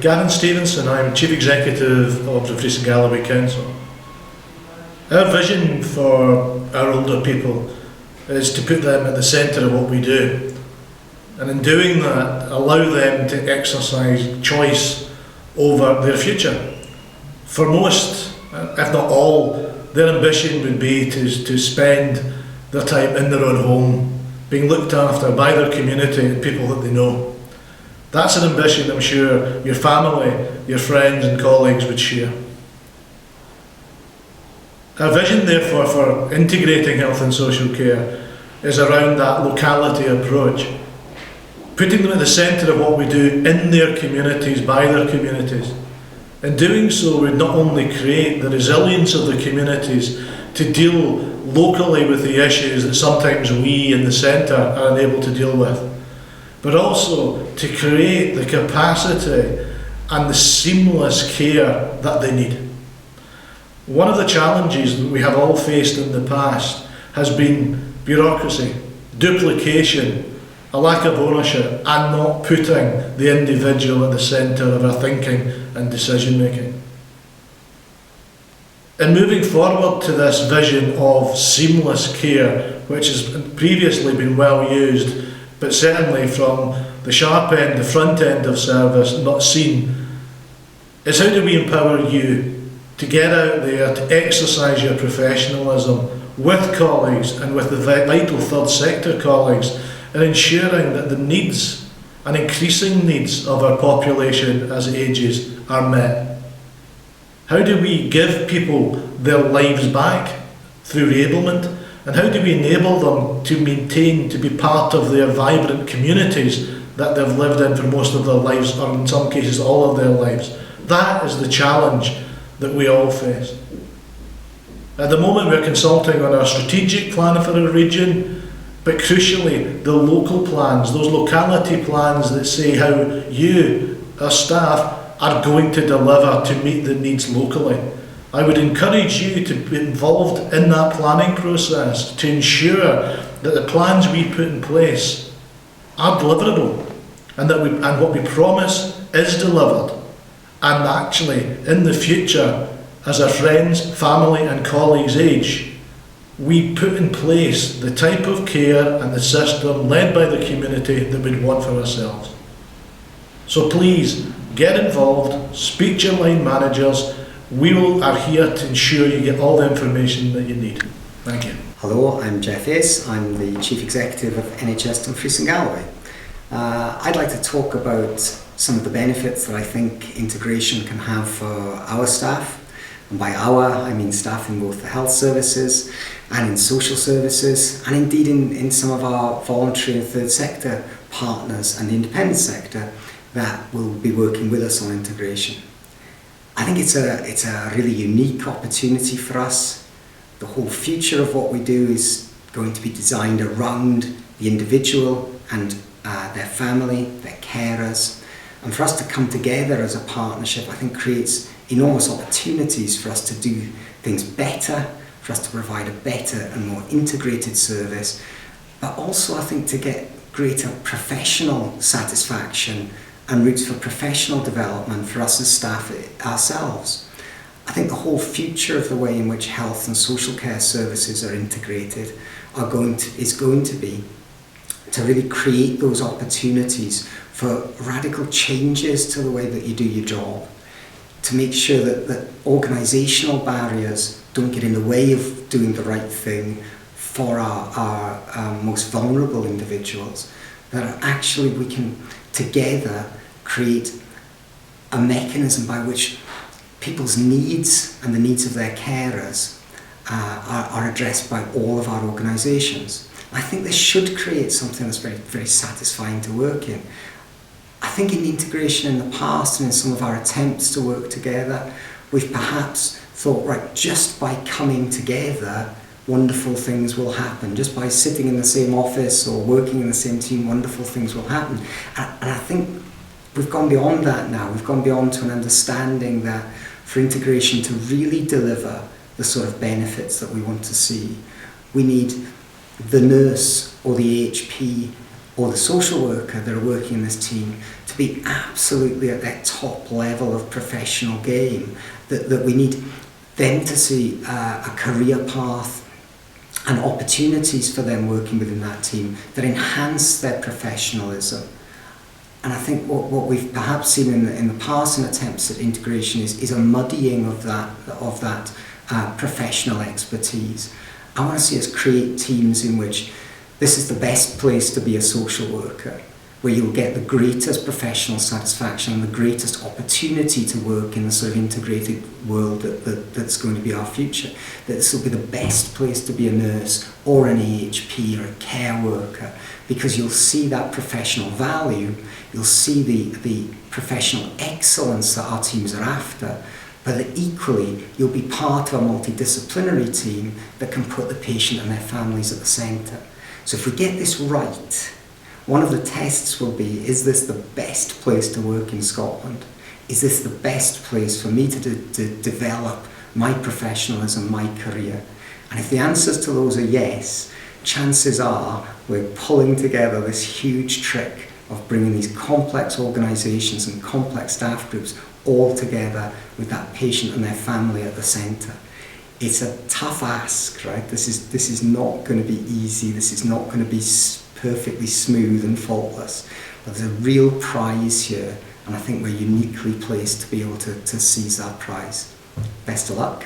Gavin Stevenson, I'm Chief Executive of the Fries and Galloway Council. Our vision for our older people is to put them at the centre of what we do, and in doing that allow them to exercise choice over their future. For most, if not all, their ambition would be to spend their time in their own home, being looked after by their community and people that they know. That's an ambition I'm sure your family, your friends and colleagues would share. Our vision therefore for integrating health and social care is around that locality approach, putting them at the centre of what we do in their communities, by their communities. In doing so, we not only create the resilience of the communities to deal locally with the issues that sometimes we in the centre are unable to deal with, but also to create the capacity and the seamless care that they need. One of the challenges that we have all faced in the past has been bureaucracy, duplication, a lack of ownership, and not putting the individual at the centre of our thinking and decision making. In moving forward to this vision of seamless care, which has previously been well used, but certainly from the sharp end, the front end of service, not seen, is how do we empower you to get out there, to exercise your professionalism with colleagues and with the vital third sector colleagues in ensuring that the needs and increasing needs of our population as it ages are met. How do we give people their lives back through reablement? And how do we enable them to maintain, to be part of their vibrant communities that they've lived in for most of their lives, or in some cases all of their lives? That is the challenge that we all face. At the moment we're consulting on our strategic plan for our region, but crucially the local plans, those locality plans that say how you, our staff, are going to deliver to meet the needs locally. I would encourage you to be involved in that planning process to ensure that the plans we put in place are deliverable and that what we promise is delivered, and actually in the future, as our friends, family and colleagues age, we put in place the type of care and the system led by the community that we'd want for ourselves. So please get involved, speak to your line managers. We are here to ensure you get all the information that you need. Thank you. Hello, I'm Jeff Ace. I'm the Chief Executive of NHS Fries and Galloway. I'd like to talk about some of the benefits that I think integration can have for our staff. And by our, I mean staff in both the health services and in social services, and indeed in some of our voluntary and third sector partners and the independent sector that will be working with us on integration. I think it's a really unique opportunity for us. The whole future of what we do is going to be designed around the individual and their family, their carers. And for us to come together as a partnership, I think creates enormous opportunities for us to do things better, for us to provide a better and more integrated service, but also I think to get greater professional satisfaction and routes for professional development for us as staff ourselves. I think the whole future of the way in which health and social care services are integrated is going to be to really create those opportunities for radical changes to the way that you do your job, to make sure that organisational barriers don't get in the way of doing the right thing for our most vulnerable individuals, that actually we can together create a mechanism by which people's needs and the needs of their carers are addressed by all of our organisations. I think this should create something that's very, very satisfying to work in. I think in integration in the past and in some of our attempts to work together, we've perhaps thought, right, just by coming together, wonderful things will happen. Just by sitting in the same office or working in the same team, wonderful things will happen. And I think we've gone beyond that now. We've gone beyond to an understanding that for integration to really deliver the sort of benefits that we want to see, we need the nurse or the AHP or the social worker that are working in this team to be absolutely at that top level of professional game, that we need them to see a career path and opportunities for them working within that team that enhance their professionalism. And I think what we've perhaps seen in the past in attempts at integration is a muddying of that professional expertise. I want to see us create teams in which this is the best place to be a social worker, where you'll get the greatest professional satisfaction and the greatest opportunity to work in the sort of integrated world that's going to be our future. That this will be the best place to be a nurse or an AHP or a care worker, because you'll see that professional value, you'll see the professional excellence that our teams are after, but that equally you'll be part of a multidisciplinary team that can put the patient and their families at the centre. So if we get this right, one of the tests will be, is this the best place to work in Scotland? Is this the best place for me to develop my professionalism, my career? And if the answers to those are yes, chances are we're pulling together this huge trick of bringing these complex organisations and complex staff groups all together with that patient and their family at the centre. It's a tough ask, right? This is not going to be easy. This is not going to be perfectly smooth and faultless. But there's a real prize here, and I think we're uniquely placed to be able to seize that prize. Best of luck.